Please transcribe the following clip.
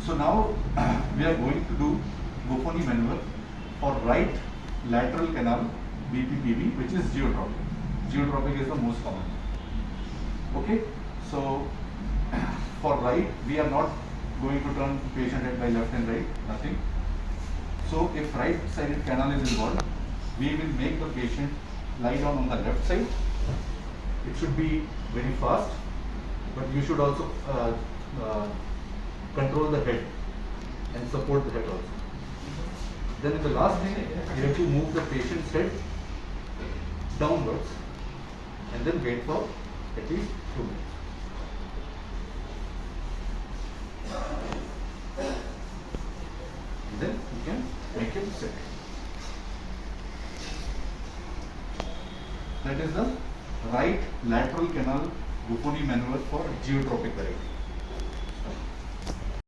So now we are going to do Gufoni maneuver for right lateral canal BPPV, which is geotropic. Geotropic is the most common. Okay, so for right, we are not going to turn patient head by left and right, nothing. So if right sided canal is involved, we will make the patient lie down on the left side. It should be very fast, but you should also control the head and support the head also. Then in the last thing, you have to move the patient's head downwards and then wait for at least 2 minutes. And then you can make him sit. That is the right lateral canal Gufoni maneuver for geotropic variety.